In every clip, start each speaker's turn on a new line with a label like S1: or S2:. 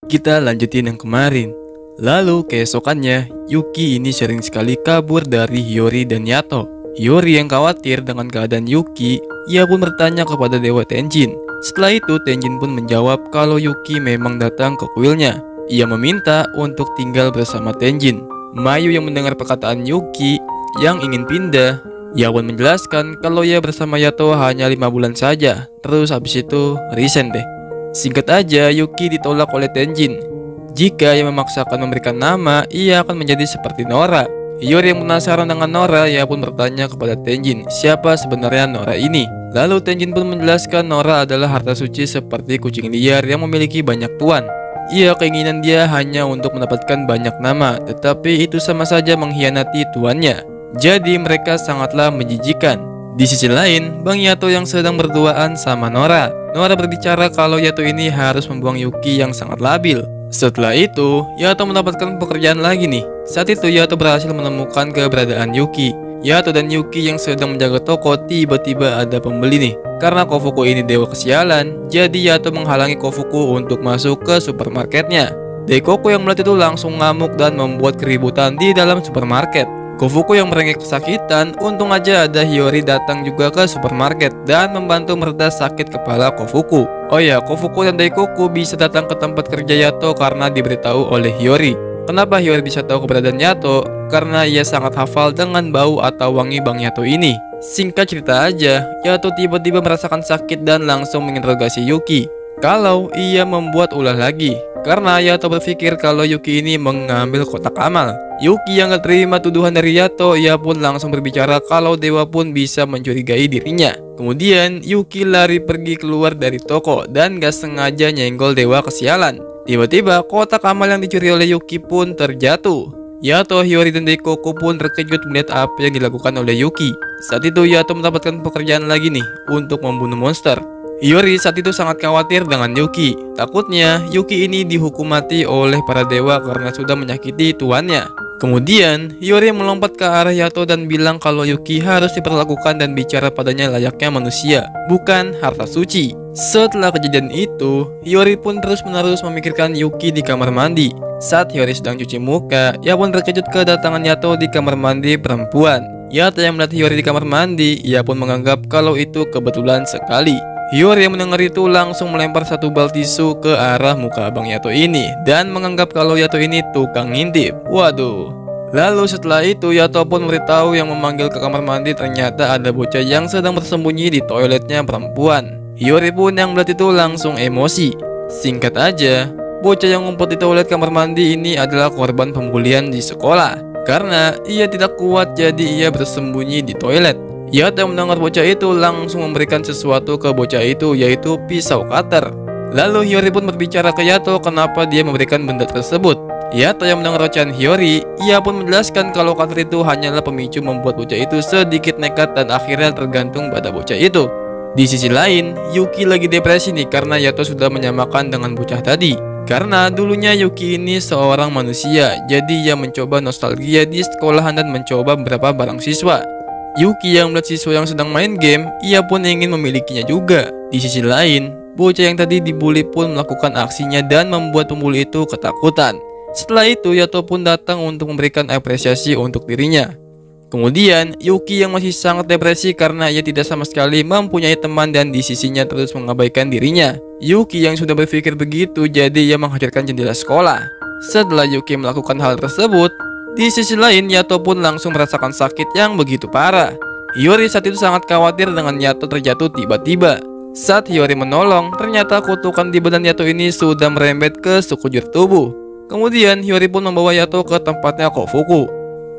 S1: Kita lanjutin yang kemarin. Lalu keesokannya, Yuki ini sering sekali kabur dari Hiyori dan Yato. Hiyori yang khawatir dengan keadaan Yuki, ia pun bertanya kepada Dewa Tenjin. Setelah itu Tenjin pun menjawab kalau Yuki memang datang ke kuilnya. Ia meminta untuk tinggal bersama Tenjin. Mayu yang mendengar perkataan Yuki yang ingin pindah, ia pun menjelaskan kalau ia bersama Yato hanya 5 bulan saja. Terus habis itu resign deh. Singkat aja, Yuki ditolak oleh Tenjin. Jika ia memaksakan memberikan nama, ia akan menjadi seperti Nora. Hiyori yang penasaran dengan Nora, ia pun bertanya kepada Tenjin, siapa sebenarnya Nora ini? Lalu Tenjin pun menjelaskan Nora adalah harta suci seperti kucing liar yang memiliki banyak tuan. Keinginan dia hanya untuk mendapatkan banyak nama, tetapi itu sama saja mengkhianati tuannya. Jadi mereka sangatlah menjijikan. Di sisi lain, Bang Yato yang sedang berduaan sama Nora. Nora berbicara kalau Yato ini harus membuang Yuki yang sangat labil. Setelah itu, Yato mendapatkan pekerjaan lagi nih. Saat itu Yato berhasil menemukan keberadaan Yuki. Yato dan Yuki yang sedang menjaga toko, tiba-tiba ada pembeli nih. Karena Kofuku ini dewa kesialan, jadi Yato menghalangi Kofuku untuk masuk ke supermarketnya. Daikoku yang melihat itu langsung ngamuk dan membuat keributan di dalam supermarket. Kofuku yang merengek kesakitan, untung aja ada Hiyori datang juga ke supermarket dan membantu mereda sakit kepala Kofuku. Oh ya, Kofuku dan Daikoku bisa datang ke tempat kerja Yato karena diberitahu oleh Hiyori. Kenapa Hiyori bisa tahu keberadaan Yato? Karena ia sangat hafal dengan bau atau wangi Bang Yato ini. Singkat cerita aja, Yato tiba-tiba merasakan sakit dan langsung menginterogasi Yuki kalau ia membuat ulah lagi. Karena Yato berpikir kalau Yuki ini mengambil kotak amal. Yuki yang gak terima tuduhan dari Yato, ia pun langsung berbicara kalau dewa pun bisa mencurigai dirinya. Kemudian Yuki lari pergi keluar dari toko dan gak sengaja nyenggol dewa kesialan. Tiba-tiba kotak amal yang dicuri oleh Yuki pun terjatuh. Yato, Hiyori, dan Daikoku pun terkejut melihat apa yang dilakukan oleh Yuki. Saat itu Yato mendapatkan pekerjaan lagi nih untuk membunuh monster. Hiyori saat itu sangat khawatir dengan Yuki. Takutnya Yuki ini dihukum mati oleh para dewa karena sudah menyakiti tuannya. Kemudian Hiyori melompat ke arah Yato dan bilang kalau Yuki harus diperlakukan dan bicara padanya layaknya manusia, bukan harta suci. Setelah kejadian itu, Hiyori pun terus-menerus memikirkan Yuki di kamar mandi. Saat Hiyori sedang cuci muka, ia pun terkejut kedatangan Yato di kamar mandi perempuan. Yato yang melihat Hiyori di kamar mandi, ia pun menganggap kalau itu kebetulan sekali. Hiyori yang mendengar itu langsung melempar satu bal tisu ke arah muka Bang Yato ini dan menganggap kalau Yato ini tukang ngintip. Waduh. Lalu setelah itu Yato pun memberitahu yang memanggil ke kamar mandi ternyata ada bocah yang sedang bersembunyi di toiletnya perempuan. Hiyori pun yang melihat itu langsung emosi. Singkat aja, bocah yang ngumpet di toilet kamar mandi ini adalah korban pembulian di sekolah. Karena ia tidak kuat jadi ia bersembunyi di toilet. Yato yang mendengar bocah itu langsung memberikan sesuatu ke bocah itu, yaitu pisau cutter. Lalu Hiyori pun berbicara ke Yato kenapa dia memberikan benda tersebut. Yato yang mendengar ocehan Hiyori, ia pun menjelaskan kalau cutter itu hanyalah pemicu membuat bocah itu sedikit nekat dan akhirnya tergantung pada bocah itu. Di sisi lain, Yuki lagi depresi nih karena Yato sudah menyamakan dengan bocah tadi. Karena dulunya Yuki ini seorang manusia, jadi ia mencoba nostalgia di sekolahan dan mencoba beberapa barang siswa. Yuki yang melihat siswa yang sedang main game, ia pun ingin memilikinya juga. Di sisi lain, bocah yang tadi dibully pun melakukan aksinya dan membuat pembuli itu ketakutan. Setelah itu, Yato pun datang untuk memberikan apresiasi untuk dirinya. Kemudian, Yuki yang masih sangat depresi karena ia tidak sama sekali mempunyai teman dan di sisinya terus mengabaikan dirinya. Yuki yang sudah berpikir begitu, jadi ia menghancurkan jendela sekolah. Setelah Yuki melakukan hal tersebut, di sisi lain, Yato pun langsung merasakan sakit yang begitu parah. Hiyori saat itu sangat khawatir dengan Yato terjatuh tiba-tiba. Saat Hiyori menolong, ternyata kutukan di badan Yato ini sudah merembet ke sekujur tubuh. Kemudian Hiyori pun membawa Yato ke tempatnya Kofuku.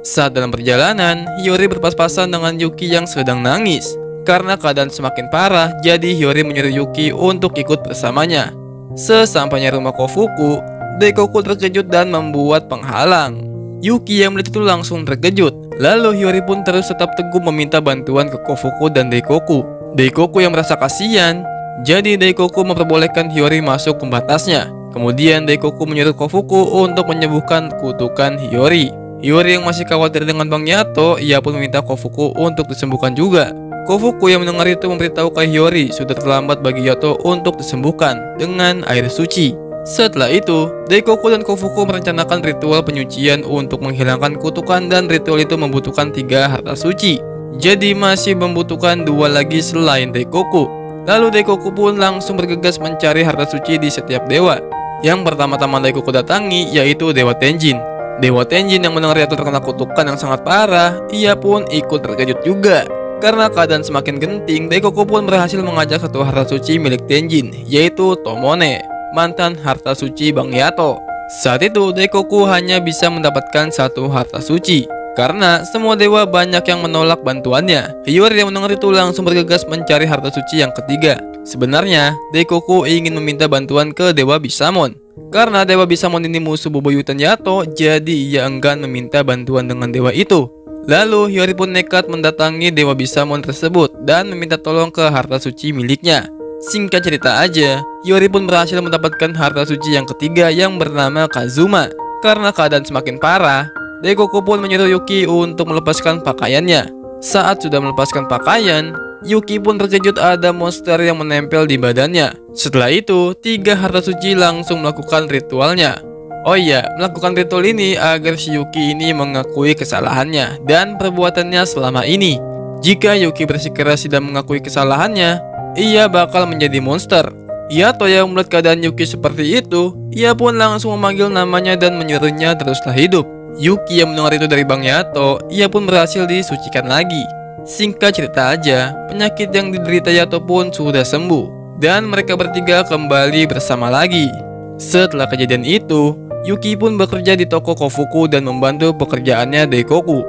S1: Saat dalam perjalanan, Hiyori berpas-pasan dengan Yuki yang sedang nangis. Karena keadaan semakin parah, jadi Hiyori menyuruh Yuki untuk ikut bersamanya. Sesampainya rumah Kofuku, Daikoku terkejut dan membuat penghalang. Yuki yang melihat itu langsung terkejut. Lalu Hiyori pun terus tetap teguh meminta bantuan ke Kofuku dan Daikoku. Daikoku yang merasa kasihan, jadi Daikoku memperbolehkan Hiyori masuk ke batasnya. Kemudian Daikoku menyuruh Kofuku untuk menyembuhkan kutukan Hiyori. Hiyori yang masih khawatir dengan Bang Yato, ia pun meminta Kofuku untuk disembuhkan juga. Kofuku yang mendengar itu memberitahu ke Hiyori sudah terlambat bagi Yato untuk disembuhkan dengan air suci. Setelah itu, Daikoku dan Kofuku merencanakan ritual penyucian untuk menghilangkan kutukan, dan ritual itu membutuhkan 3 harta suci. Jadi masih membutuhkan 2 lagi selain Daikoku. Lalu Daikoku pun langsung bergegas mencari harta suci di setiap dewa. Yang pertama-tama Daikoku datangi yaitu Dewa Tenjin. Dewa Tenjin yang mendengar Yato terkena kutukan yang sangat parah, ia pun ikut terkejut juga. Karena keadaan semakin genting, Daikoku pun berhasil mengajak satu harta suci milik Tenjin, yaitu Tomone, mantan harta suci Bang Yato. Saat itu Daikoku hanya bisa mendapatkan 1 harta suci, karena semua dewa banyak yang menolak bantuannya. Hiyori yang mendengar itu langsung bergegas mencari harta suci yang ketiga. Sebenarnya Daikoku ingin meminta bantuan ke Dewa Bisamon, karena Dewa Bisamon ini musuh bebuyutan Yato, jadi ia enggan meminta bantuan dengan dewa itu. Lalu Hiyori pun nekat mendatangi Dewa Bisamon tersebut dan meminta tolong ke harta suci miliknya. Singkat cerita aja, Hiyori pun berhasil mendapatkan harta suci yang ketiga yang bernama Kazuma. Karena keadaan semakin parah, Daikoku pun menyuruh Yuki untuk melepaskan pakaiannya. Saat sudah melepaskan pakaian, Yuki pun terkejut ada monster yang menempel di badannya. Setelah itu, 3 harta suci langsung melakukan ritualnya. Oh iya, melakukan ritual ini agar si Yuki ini mengakui kesalahannya dan perbuatannya selama ini. Jika Yuki bersikeras tidak mengakui kesalahannya, ia bakal menjadi monster. Yato yang melihat keadaan Yuki seperti itu, ia pun langsung memanggil namanya dan menyuruhnya teruslah hidup. Yuki yang mendengar itu dari Bang Yato, ia pun berhasil disucikan lagi. Singkat cerita aja, penyakit yang diderita Yato pun sudah sembuh, dan mereka bertiga kembali bersama lagi. Setelah kejadian itu, Yuki pun bekerja di toko Kofuku dan membantu pekerjaannya Daikoku.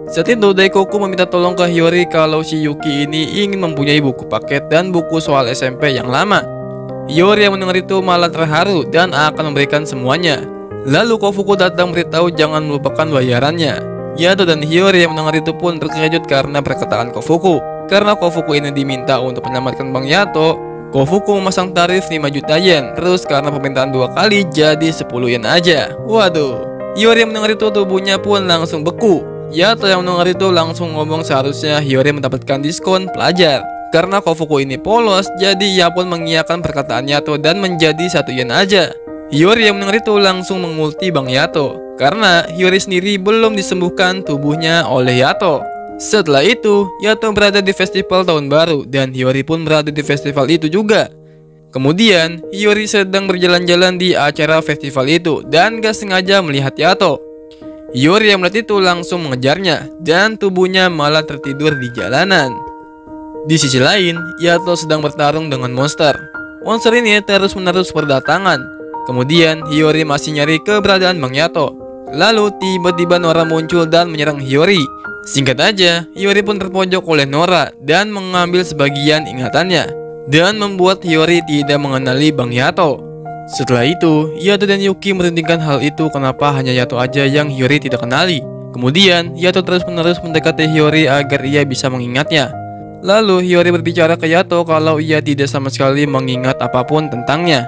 S1: Saat itu Daikoku meminta tolong ke Hiyori kalau si Yuki ini ingin mempunyai buku paket dan buku soal SMP yang lama. Hiyori yang mendengar itu malah terharu dan akan memberikan semuanya. Lalu Kofuku datang beritahu jangan melupakan bayarannya. Yato dan Hiyori yang mendengar itu pun terkejut karena perkataan Kofuku. Karena Kofuku ini diminta untuk menyelamatkan Bang Yato, Kofuku memasang tarif 5 juta yen. Terus karena permintaan 2 kali jadi 10 yen aja. Waduh, Hiyori yang mendengar itu tubuhnya pun langsung beku. Yato yang mendengar itu langsung ngomong seharusnya Hiyori mendapatkan diskon pelajar. Karena Kofuku ini polos, jadi ia pun mengiyakan perkataan Yato dan menjadi 1 yen aja. Hiyori yang mendengar itu langsung mengulti Bang Yato, karena Hiyori sendiri belum disembuhkan tubuhnya oleh Yato. Setelah itu, Yato berada di festival tahun baru dan Hiyori pun berada di festival itu juga. Kemudian, Hiyori sedang berjalan-jalan di acara festival itu dan gak sengaja melihat Yato. Hiyori yang melihat itu langsung mengejarnya dan tubuhnya malah tertidur di jalanan. Di sisi lain, Yato sedang bertarung dengan monster. Monster ini terus-menerus berdatangan. Kemudian, Hiyori masih nyari keberadaan Bang Yato. Lalu tiba-tiba Nora muncul dan menyerang Hiyori. Singkat aja, Hiyori pun terpojok oleh Nora dan mengambil sebagian ingatannya dan membuat Hiyori tidak mengenali Bang Yato. Setelah itu, Yato dan Yuki merundingkan hal itu kenapa hanya Yato aja yang Hiyori tidak kenali. Kemudian, Yato terus-menerus mendekati Hiyori agar ia bisa mengingatnya. Lalu Hiyori berbicara ke Yato kalau ia tidak sama sekali mengingat apapun tentangnya.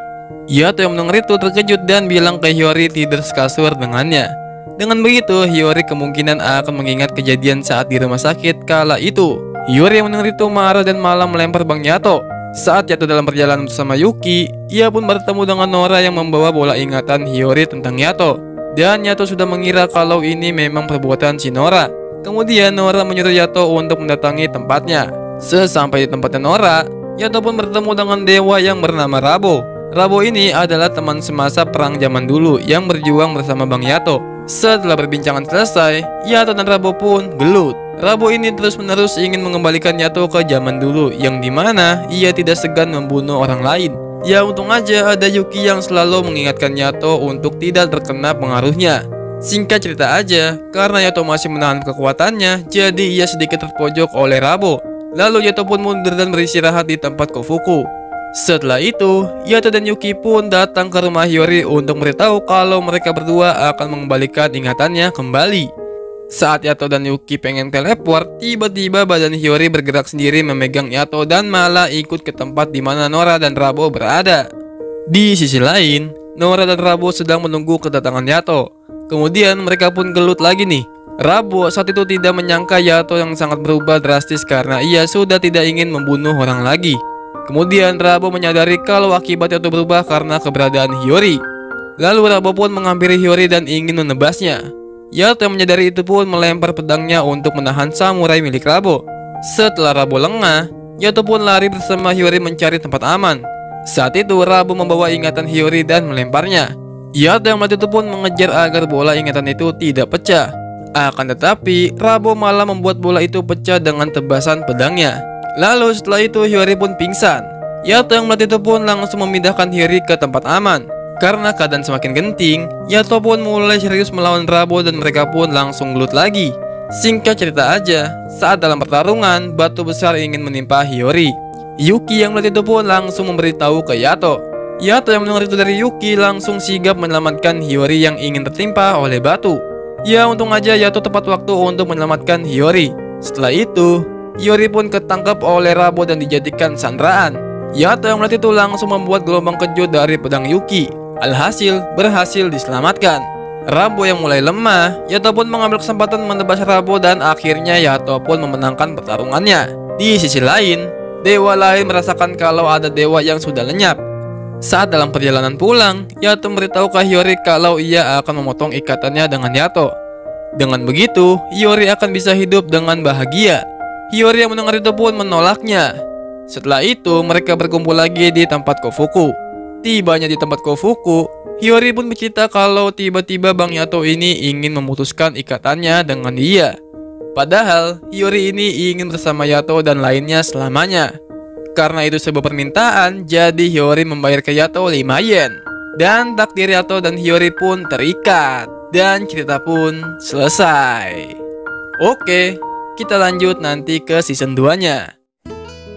S1: Yato yang mendengar itu terkejut dan bilang ke Hiyori tidur sekasur dengannya. Dengan begitu, Hiyori kemungkinan akan mengingat kejadian saat di rumah sakit kala itu. Hiyori yang mendengar itu marah dan malah melempar Bang Yato. Saat Yato dalam perjalanan bersama Yuki, ia pun bertemu dengan Nora yang membawa bola ingatan Hiyori tentang Yato. Dan Yato sudah mengira kalau ini memang perbuatan si Nora. Kemudian Nora menyuruh Yato untuk mendatangi tempatnya. Sesampai di tempatnya Nora, Yato pun bertemu dengan dewa yang bernama Rabo. Rabo ini adalah teman semasa perang zaman dulu yang berjuang bersama Bang Yato. Setelah perbincangan selesai, Yato dan Rabo pun gelut. Rabo ini terus-menerus ingin mengembalikan Yato ke zaman dulu, yang dimana ia tidak segan membunuh orang lain. Ya untung aja ada Yuki yang selalu mengingatkan Yato untuk tidak terkena pengaruhnya. Singkat cerita aja, karena Yato masih menahan kekuatannya, jadi ia sedikit terpojok oleh Rabo. Lalu Yato pun mundur dan beristirahat di tempat Kofuku. Setelah itu, Yato dan Yuki pun datang ke rumah Hiyori untuk memberitahu kalau mereka berdua akan mengembalikan ingatannya kembali. Saat Yato dan Yuki pengen teleport, tiba-tiba badan Hiyori bergerak sendiri memegang Yato dan malah ikut ke tempat di mana Nora dan Rabo berada. Di sisi lain, Nora dan Rabo sedang menunggu kedatangan Yato. Kemudian mereka pun gelut lagi nih, Rabo saat itu tidak menyangka Yato yang sangat berubah drastis karena ia sudah tidak ingin membunuh orang lagi. Kemudian Rabo menyadari kalau akibat Yato berubah karena keberadaan Hiyori. Lalu Rabo pun menghampiri Hiyori dan ingin menebasnya. Yato yang menyadari itu pun melempar pedangnya untuk menahan samurai milik Rabo. Setelah Rabo lengah, Yato pun lari bersama Hiyori mencari tempat aman. Saat itu Rabo membawa ingatan Hiyori dan melemparnya. Yato yang melihat itu pun mengejar agar bola ingatan itu tidak pecah. Akan tetapi, Rabo malah membuat bola itu pecah dengan tebasan pedangnya. Lalu setelah itu Hiyori pun pingsan. Yato yang melihat itu pun langsung memindahkan Hiyori ke tempat aman. Karena keadaan semakin genting, Yato pun mulai serius melawan Rabo dan mereka pun langsung gelut lagi. Singkat cerita aja, saat dalam pertarungan, batu besar ingin menimpa Hiyori. Yuki yang melihat itu pun langsung memberitahu ke Yato. Yato yang mendengar itu dari Yuki langsung sigap menyelamatkan Hiyori yang ingin tertimpa oleh batu. Ya, untung aja Yato tepat waktu untuk menyelamatkan Hiyori. Setelah itu, Hiyori pun ketangkap oleh Rabo dan dijadikan sandraan. Yato yang melihat itu langsung membuat gelombang kejut dari pedang Yuki. Alhasil, berhasil diselamatkan. Rabo yang mulai lemah, Yato pun mengambil kesempatan menebas Rabo dan akhirnya Yato pun memenangkan pertarungannya. Di sisi lain, dewa lain merasakan kalau ada dewa yang sudah lenyap. Saat dalam perjalanan pulang, Yato memberitahu ke Hiyori kalau ia akan memotong ikatannya dengan Yato. Dengan begitu, Hiyori akan bisa hidup dengan bahagia. Hiyori yang mendengar itu pun menolaknya. Setelah itu, mereka berkumpul lagi di tempat Kofuku. Tibanya di tempat Kofuku, Hiyori pun bercerita kalau tiba-tiba Bang Yato ini ingin memutuskan ikatannya dengan dia. Padahal, Hiyori ini ingin bersama Yato dan lainnya selamanya. Karena itu sebuah permintaan, jadi Hiyori membayar ke Yato 5 yen. Dan takdir Yato dan Hiyori pun terikat. Dan cerita pun selesai. Oke, kita lanjut nanti ke season 2-nya.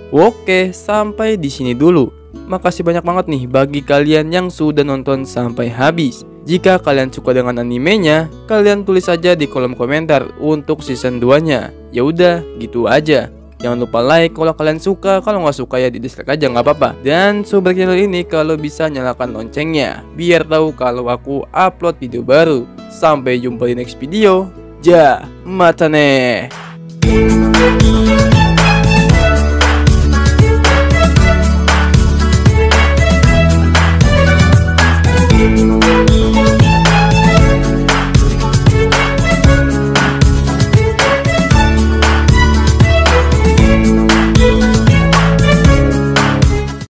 S1: Oke, sampai di sini dulu. Makasih banyak banget nih bagi kalian yang sudah nonton sampai habis. Jika kalian suka dengan animenya, kalian tulis aja di kolom komentar untuk season 2-nya. Ya udah, gitu aja. Jangan lupa like kalau kalian suka, kalau nggak suka ya di dislike aja nggak apa-apa. Dan subscribe channel ini kalau bisa nyalakan loncengnya, biar tahu kalau aku upload video baru. Sampai jumpa di next video. Ja, mata nih.